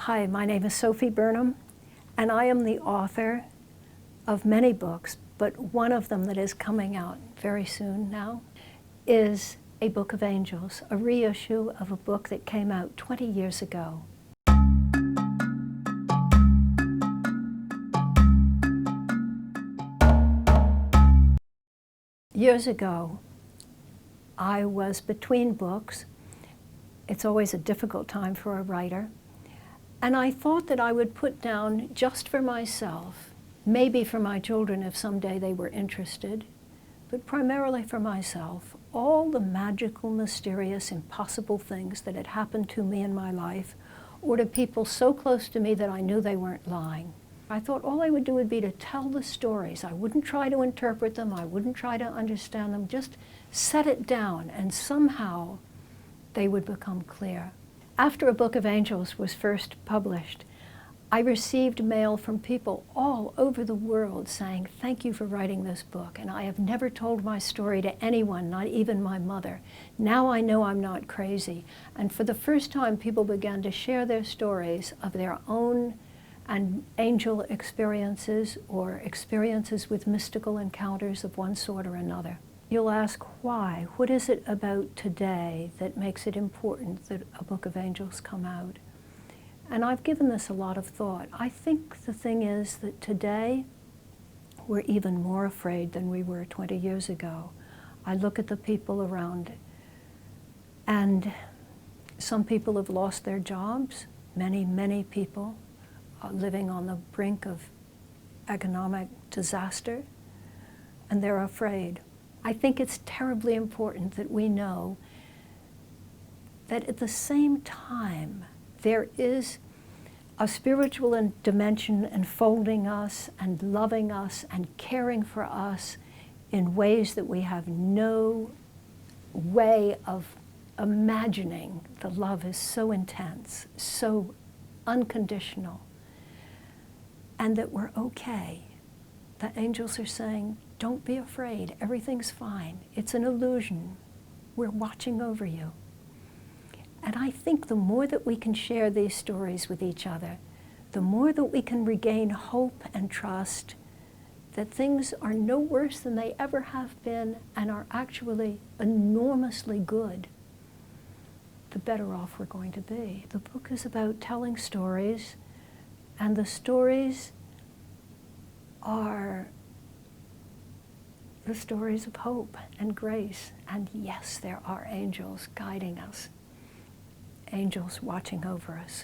Hi, my name is Sophy Burnham, and I am the author of many books, but one of them that is coming out very soon now is A Book of Angels, a reissue of a book that came out 20 years ago. Years ago, I was between books. It's always a difficult time for a writer. And I thought that I would put down, just for myself, maybe for my children if someday they were interested, but primarily for myself, all the magical, mysterious, impossible things that had happened to me in my life, or to people so close to me that I knew they weren't lying. I thought all I would do would be to tell the stories. I wouldn't try to interpret them, I wouldn't try to understand them, just set it down, and somehow they would become clear. After A Book of Angels was first published, I received mail from people all over the world saying, "Thank you for writing this book, and I have never told my story to anyone, not even my mother. Now I know I'm not crazy." And for the first time, people began to share their stories of their own and angel experiences or experiences with mystical encounters of one sort or another. You'll ask why? What is it about today that makes it important that A Book of Angels come out? And I've given this a lot of thought. I think the thing is that today we're even more afraid than we were 20 years ago. I look at the people around, and some people have lost their jobs. Many people are living on the brink of economic disaster, and they're afraid. I think it's terribly important that we know that at the same time there is a spiritual dimension enfolding us and loving us and caring for us in ways that we have no way of imagining. The love is so intense, so unconditional, and that we're okay. The angels are saying, don't be afraid, everything's fine. It's an illusion. We're watching over you. And I think the more that we can share these stories with each other, the more that we can regain hope and trust that things are no worse than they ever have been and are actually enormously good, the better off we're going to be. The book is about telling stories, and the stories are the stories of hope and grace. And yes, there are angels guiding us, angels watching over us.